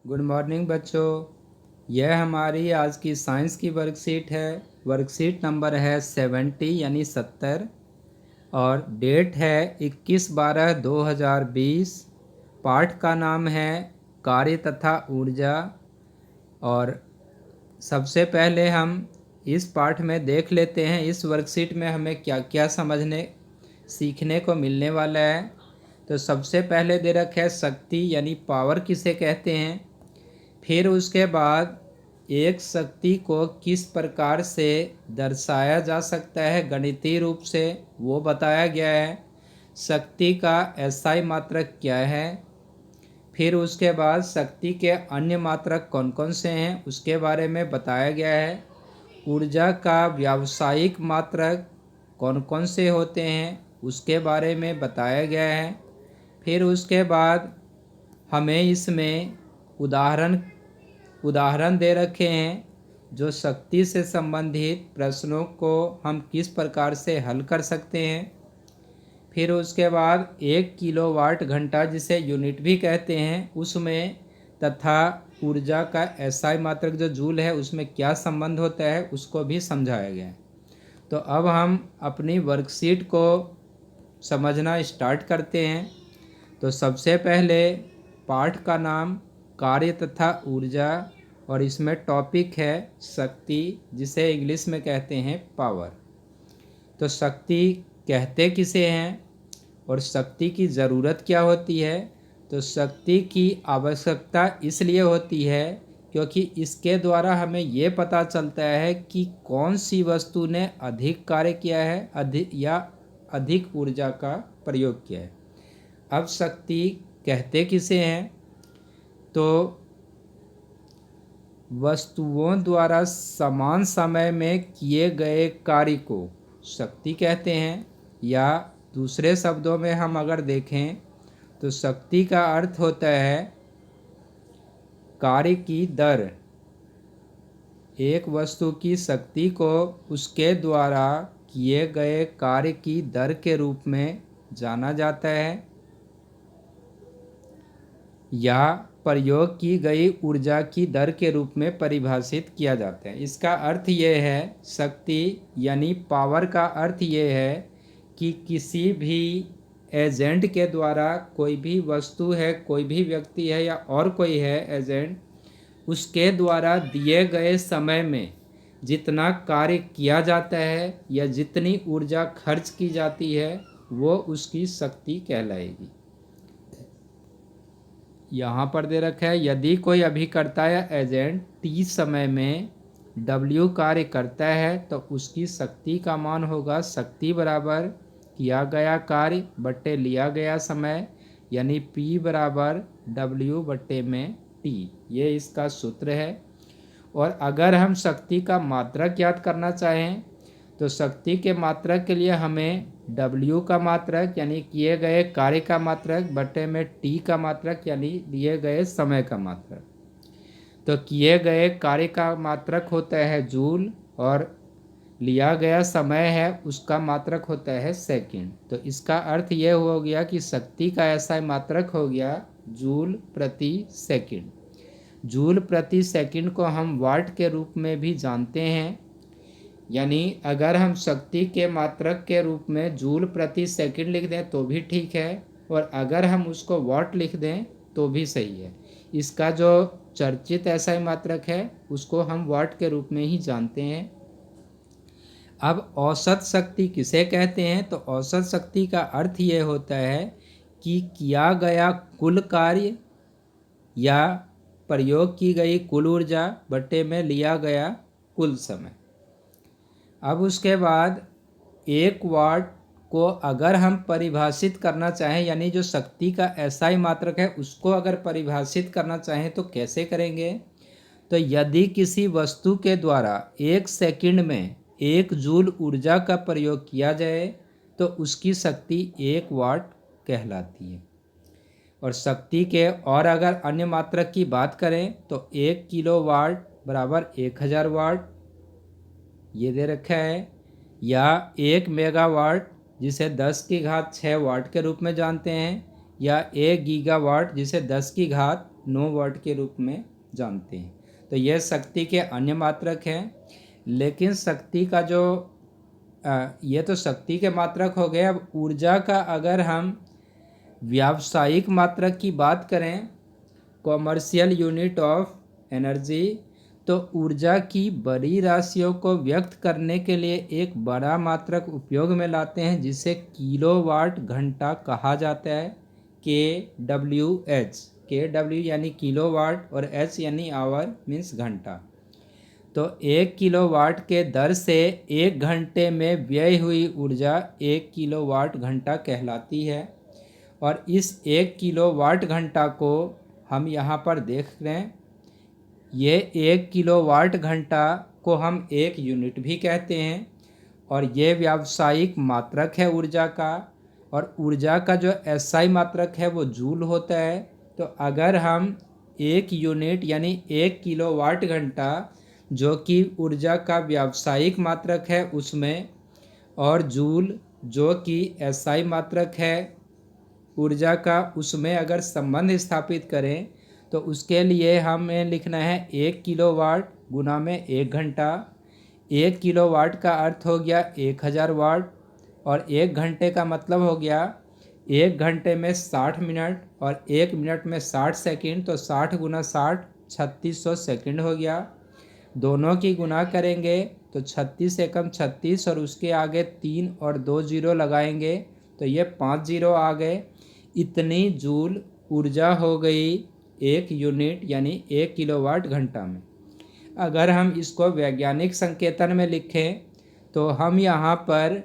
Good morning बच्चों। यह हमारी आज की साइंस की वर्कशीट है। वर्कशीट नंबर है 70 यानी 70 और डेट है 21/12/2020। पाठ का नाम है कार्य तथा ऊर्जा। और सबसे पहले हम इस पाठ में देख लेते हैं इस वर्कशीट में हमें क्या क्या सीखने को मिलने वाला है। तो सबसे पहले दे रखा है शक्ति यानी पावर किसे कहते हैं। फिर उसके बाद एक शक्ति को किस प्रकार से दर्शाया जा सकता है गणितीय रूप से, वो बताया गया है। शक्ति का एसआई मात्रक क्या है। फिर उसके बाद शक्ति के अन्य मात्रक कौन कौन से हैं उसके बारे में बताया गया है। ऊर्जा का व्यावसायिक मात्रक कौन कौन से होते हैं उसके बारे में बताया गया है। फिर उसके बाद हमें इसमें उदाहरण दे रखे हैं जो शक्ति से संबंधित प्रश्नों को हम किस प्रकार से हल कर सकते हैं। फिर उसके बाद 1 किलोवाट घंटा जिसे यूनिट भी कहते हैं उसमें तथा ऊर्जा का एसआई मात्रक जो जूल है उसमें क्या संबंध होता है उसको भी समझाया गया है। तो अब हम अपनी वर्कशीट को समझना स्टार्ट करते हैं। तो सबसे पहले पाठ का नाम कार्य तथा ऊर्जा और इसमें टॉपिक है शक्ति जिसे इंग्लिश में कहते हैं पावर। तो शक्ति कहते किसे हैं और शक्ति की ज़रूरत क्या होती है। तो शक्ति की आवश्यकता इसलिए होती है क्योंकि इसके द्वारा हमें ये पता चलता है कि कौन सी वस्तु ने अधिक कार्य किया है अधिक ऊर्जा का प्रयोग किया है। अब शक्ति कहते किसे हैं। तो वस्तुओं द्वारा समान समय में किए गए कार्य को शक्ति कहते हैं। या दूसरे शब्दों में हम अगर देखें तो शक्ति का अर्थ होता है कार्य की दर। एक वस्तु की शक्ति को उसके द्वारा किए गए कार्य की दर के रूप में जाना जाता है या प्रयोग की गई ऊर्जा की दर के रूप में परिभाषित किया जाता है। इसका अर्थ ये है शक्ति यानी पावर का अर्थ ये है कि किसी भी एजेंट के द्वारा कोई भी वस्तु है, कोई भी व्यक्ति है या और कोई है एजेंट, उसके द्वारा दिए गए समय में जितना कार्य किया जाता है या जितनी ऊर्जा खर्च की जाती है वो उसकी शक्ति कहलाएगी। यहाँ पर दे रखा है यदि कोई अभिकर्ता या एजेंट t समय में w कार्य करता है तो उसकी शक्ति का मान होगा शक्ति बराबर किया गया कार्य बट्टे लिया गया समय यानी P बराबर W बट्टे में T। ये इसका सूत्र है। और अगर हम शक्ति का मात्रक याद करना चाहें तो शक्ति के मात्रक के लिए हमें W का मात्रक यानी किए गए कार्य का मात्रक बट्टे में T का मात्रक यानी लिए गए समय का मात्रक। तो किए गए कार्य का मात्रक होता है जूल और लिया गया समय है उसका मात्रक होता है सेकंड। तो इसका अर्थ यह हो गया कि शक्ति का ऐसा मात्रक हो गया जूल प्रति सेकंड। जूल प्रति सेकंड को हम वाट के रूप में भी जानते हैं। यानी अगर हम शक्ति के मात्रक के रूप में जूल प्रति सेकंड लिख दें तो भी ठीक है और अगर हम उसको वाट लिख दें तो भी सही है। इसका जो चर्चित एसआई मात्रक है उसको हम वाट के रूप में ही जानते हैं। अब औसत शक्ति किसे कहते हैं। तो औसत शक्ति का अर्थ ये होता है कि किया गया कुल कार्य या प्रयोग की गई कुल ऊर्जा बट्टे में लिया गया कुल समय। अब उसके बाद 1 वाट को अगर हम परिभाषित करना चाहें यानी जो शक्ति का एसआई मात्रक है उसको अगर परिभाषित करना चाहें तो कैसे करेंगे। तो यदि किसी वस्तु के द्वारा 1 सेकंड में 1 जूल ऊर्जा का प्रयोग किया जाए तो उसकी शक्ति 1 वाट कहलाती है। और शक्ति के और अगर अन्य मात्रक की बात करें तो 1 किलोवाट बराबर 1000 वाट ये दे रखा है। या 1 मेगावाट जिसे 10 की घात 6 वाट के रूप में जानते हैं या 1 गीगावाट जिसे 10 की घात 9 वाट के रूप में जानते हैं। तो यह शक्ति के अन्य मात्रक हैं। लेकिन शक्ति का जो ये तो शक्ति के मात्रक हो गए। अब ऊर्जा का अगर हम व्यावसायिक मात्रक की बात करें, कॉमर्शियल यूनिट ऑफ एनर्जी, तो ऊर्जा की बड़ी राशियों को व्यक्त करने के लिए एक बड़ा मात्रक उपयोग में लाते हैं जिसे किलोवाट घंटा कहा जाता है। KWH, KW यानी किलोवाट और H यानी आवर मीन्स घंटा। तो 1 किलोवाट के दर से 1 घंटे में व्यय हुई ऊर्जा 1 किलोवाट घंटा कहलाती है। और इस 1 किलोवाट घंटा को हम यहाँ पर देख रहे हैं, ये 1 किलोवाट घंटा को हम एक यूनिट भी कहते हैं। और ये व्यावसायिक मात्रक है ऊर्जा का। और ऊर्जा का जो SI मात्रक है वो जूल होता है। तो अगर हम एक यूनिट यानी 1 किलोवाट घंटा जो कि ऊर्जा का व्यावसायिक मात्रक है उसमें, और जूल जो कि SI मात्रक है ऊर्जा का, उसमें अगर संबंध स्थापित करें तो उसके लिए हमें लिखना है 1 किलोवाट गुना में 1 घंटा। 1 किलोवाट का अर्थ हो गया 1000 वाट और 1 घंटे का मतलब हो गया 1 घंटे में 60 मिनट और 1 मिनट में 60 सेकंड। तो 60 गुना 60 3600 सेकंड हो गया। दोनों की गुना करेंगे तो 36 एकम 36 और उसके आगे 3 और 2 जीरो लगाएंगे तो ये 5 जीरो आ गए। इतनी जूल ऊर्जा हो गई 1 यूनिट यानी 1 किलोवाट घंटा में। अगर हम इसको वैज्ञानिक संकेतन में लिखें तो हम यहाँ पर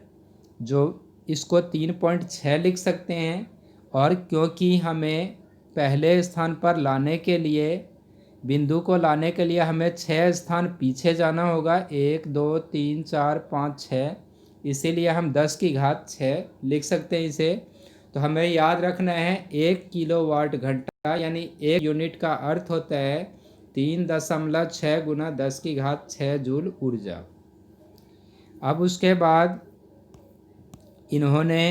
जो इसको 3.6 लिख सकते हैं। और क्योंकि हमें पहले स्थान पर लाने के लिए, बिंदु को लाने के लिए हमें 6 स्थान पीछे जाना होगा, 1 2 3 4 5 6, इसीलिए हम 10 की घात 6 लिख सकते हैं इसे। तो हमें याद रखना है 1 किलोवाट घंटा यानी 1 यूनिट का अर्थ होता है 3.6 गुना 10 की घात 6 जूल ऊर्जा। अब उसके बाद इन्होंने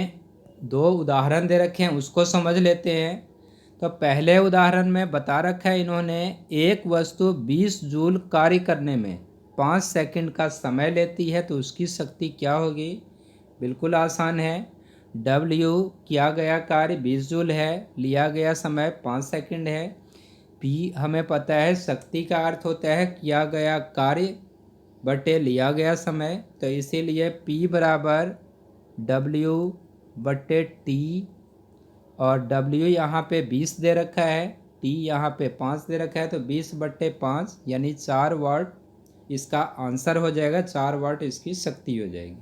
2 उदाहरण दे रखे हैं, उसको समझ लेते हैं। तो पहले उदाहरण में बता रखा है इन्होंने, एक वस्तु 20 जूल कार्य करने में 5 सेकंड का समय लेती है तो उसकी शक्ति क्या होगी। बिल्कुल आसान है। W किया गया कार्य 20 जूल है, लिया गया समय 5 सेकंड है। P हमें पता है शक्ति का अर्थ होता है किया गया कार्य बटे लिया गया समय। तो इसीलिए P बराबर W बटे T, और W यहाँ पे 20 दे रखा है, T यहाँ पे 5 दे रखा है, तो 20 बटे 5 यानी 4 वाट इसका आंसर हो जाएगा। 4 वाट इसकी शक्ति हो जाएगी।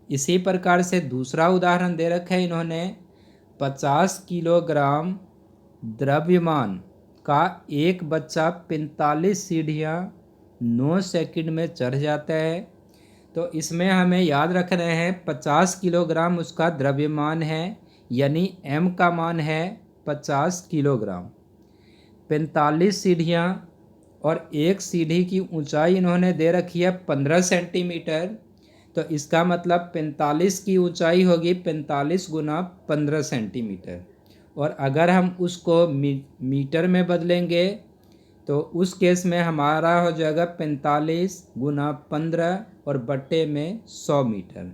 इसी प्रकार से दूसरा उदाहरण दे रखा है इन्होंने, 50 किलोग्राम द्रव्यमान का एक बच्चा 45 सीढ़ियाँ 9 सेकंड में चढ़ जाता है। तो इसमें हमें याद रखना है 50 किलोग्राम उसका द्रव्यमान है, यानी M का मान है 50 किलोग्राम। 45 सीढ़ियाँ और एक सीढ़ी की ऊंचाई इन्होंने दे रखी है 15 सेंटीमीटर। तो इसका मतलब 45 की ऊंचाई होगी 45 गुना 15 सेंटीमीटर। और अगर हम उसको मीटर में बदलेंगे तो उस केस में हमारा हो जाएगा 45 गुना 15 और बट्टे में 100 मीटर।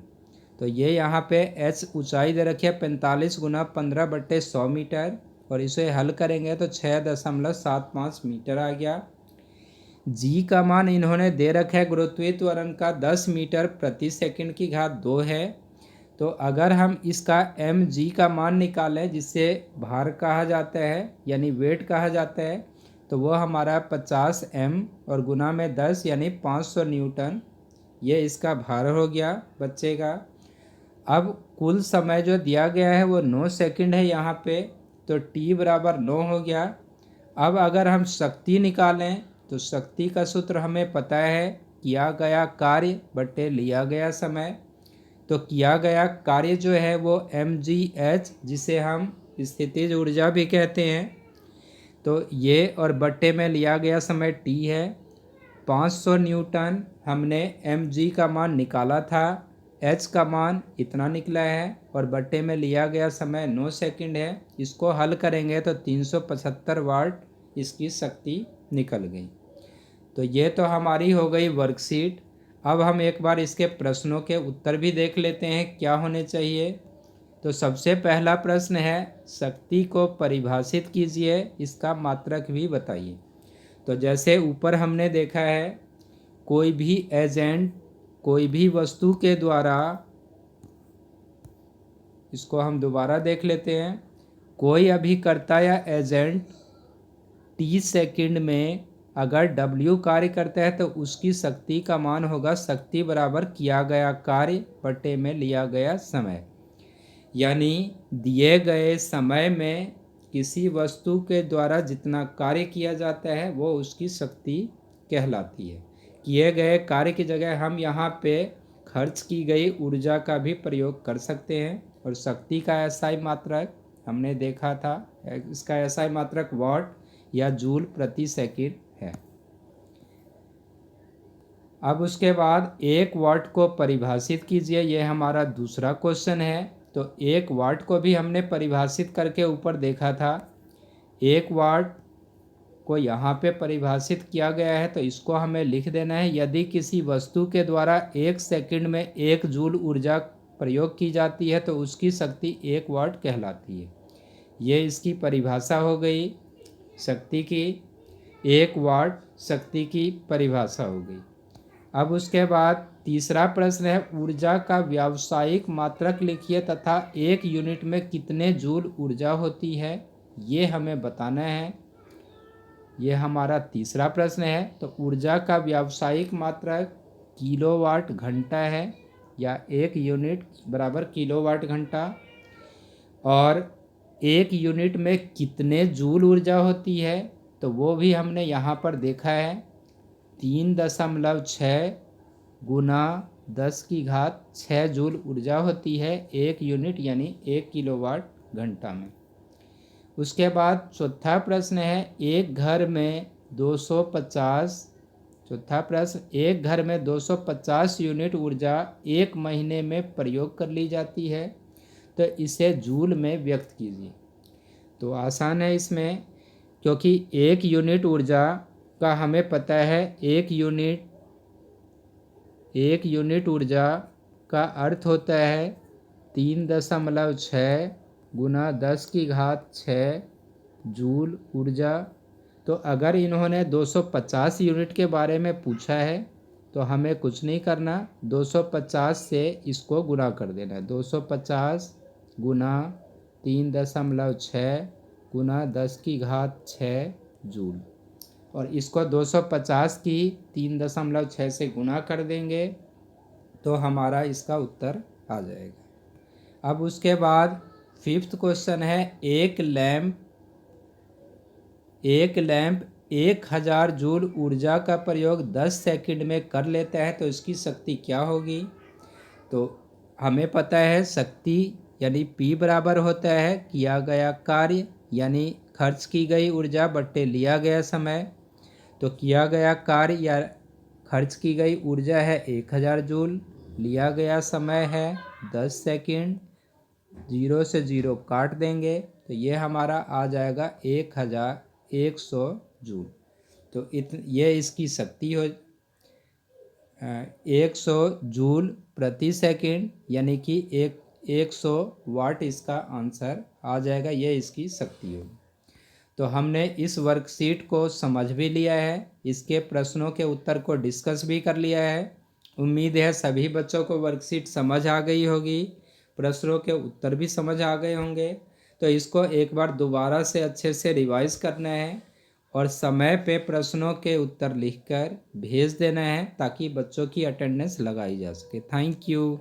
तो ये यहाँ पे H ऊंचाई दे रखी है 45 गुना 15 बट्टे 100 मीटर, और इसे हल करेंगे तो 6.75 मीटर आ गया। G का मान इन्होंने दे रखा है गुरुत्वीय त्वरण का 10 मीटर प्रति सेकंड की घात 2 है। तो अगर हम इसका mg का मान निकालें जिसे भार कहा जाता है यानी वेट कहा जाता है, तो वो हमारा 50 m और गुना में 10 यानी 500 न्यूटन, ये इसका भार हो गया बच्चे का। अब कुल समय जो दिया गया है वो 9 सेकंड है यहाँ पे, तो t बराबर 9 हो गया। अब अगर हम शक्ति निकालें तो शक्ति का सूत्र हमें पता है, किया गया कार्य बटे लिया गया समय। तो किया गया कार्य जो है वो mgh, जिसे हम स्थितिज ऊर्जा भी कहते हैं, तो ये, और बट्टे में लिया गया समय t है 500 न्यूटन। हमने mg का मान निकाला था, h का मान इतना निकला है, और बट्टे में लिया गया समय 9 सेकंड है। इसको हल करेंगे तो 375 वाट इसकी शक्ति निकल गई। तो ये तो हमारी हो गई वर्कशीट। अब हम एक बार इसके प्रश्नों के उत्तर भी देख लेते हैं क्या होने चाहिए। तो सबसे पहला प्रश्न है, शक्ति को परिभाषित कीजिए, इसका मात्रक भी बताइए। तो जैसे ऊपर हमने देखा है, कोई भी एजेंट कोई भी वस्तु के द्वारा, इसको हम दोबारा देख लेते हैं, कोई अभिकर्ता या एजेंट t सेकंड में अगर w कार्य करता है तो उसकी शक्ति का मान होगा शक्ति बराबर किया गया कार्य बटे में लिया गया समय। यानी दिए गए समय में किसी वस्तु के द्वारा जितना कार्य किया जाता है वो उसकी शक्ति कहलाती है। किए गए कार्य की जगह हम यहाँ पे खर्च की गई ऊर्जा का भी प्रयोग कर सकते हैं। और शक्ति का एसआई मात्रक हमने देखा था, इसका एसआई मात्रक वाट या जूल प्रति सेकंड है। अब उसके बाद 1 वाट को परिभाषित कीजिए, यह हमारा दूसरा क्वेश्चन है। तो 1 वाट को भी हमने परिभाषित करके ऊपर देखा था। 1 वाट को यहाँ पे परिभाषित किया गया है तो इसको हमें लिख देना है, यदि किसी वस्तु के द्वारा 1 सेकंड में 1 जूल ऊर्जा प्रयोग की जाती है तो उसकी शक्ति 1 वाट कहलाती है। ये इसकी परिभाषा हो गई शक्ति की, 1 वाट शक्ति की परिभाषा हो गई। अब उसके बाद तीसरा प्रश्न है, ऊर्जा का व्यावसायिक मात्रक लिखिए तथा 1 यूनिट में कितने जूल ऊर्जा होती है, ये हमें बताना है। ये हमारा तीसरा प्रश्न है। तो ऊर्जा का व्यावसायिक मात्रक किलोवाट घंटा है, या 1 यूनिट बराबर किलोवाट घंटा। और 1 यूनिट में कितने जूल ऊर्जा होती है तो वो भी हमने यहाँ पर देखा है, 3.6 गुना 10⁻6 जूल ऊर्जा होती है 1 यूनिट यानी 1 किलोवाट घंटा में। उसके बाद चौथा प्रश्न है, एक घर में 250 चौथा प्रश्न, एक घर में 250 यूनिट ऊर्जा 1 महीने में प्रयोग कर ली जाती है तो इसे जूल में व्यक्त कीजिए। तो आसान है इसमें, क्योंकि 1 यूनिट ऊर्जा का हमें पता है, 1 यूनिट ऊर्जा का अर्थ होता है 3.6 गुना 10⁻6 जूल ऊर्जा। तो अगर इन्होंने 250 यूनिट के बारे में पूछा है तो हमें कुछ नहीं करना, 250 से इसको गुना कर देना है। 250 गुना 3.6 गुना 10⁻6 जूल, और इसको 250 की 3.6 से गुना कर देंगे तो हमारा इसका उत्तर आ जाएगा। अब उसके बाद 5th क्वेश्चन है, एक लैंप 1000 जूल ऊर्जा का प्रयोग 10 सेकंड में कर लेता है तो इसकी शक्ति क्या होगी। तो हमें पता है शक्ति यानी P बराबर होता है किया गया कार्य यानी खर्च की गई ऊर्जा बट्टे लिया गया समय। तो किया गया कार्य या खर्च की गई ऊर्जा है 1000 जूल, लिया गया समय है 10 सेकंड, 0 से 0 काट देंगे तो ये हमारा आ जाएगा 1100 जूल। तो ये इसकी शक्ति हो 100 जूल प्रति सेकंड यानी कि 100 वाट इसका आंसर आ जाएगा, ये इसकी शक्ति होगी। तो हमने इस वर्कशीट को समझ भी लिया है, इसके प्रश्नों के उत्तर को डिस्कस भी कर लिया है। उम्मीद है सभी बच्चों को वर्कशीट समझ आ गई होगी, प्रश्नों के उत्तर भी समझ आ गए होंगे। तो इसको एक बार दोबारा से अच्छे से रिवाइज करना है और समय पे प्रश्नों के उत्तर लिखकर भेज देना है ताकि बच्चों की अटेंडेंस लगाई जा सके। Thank you.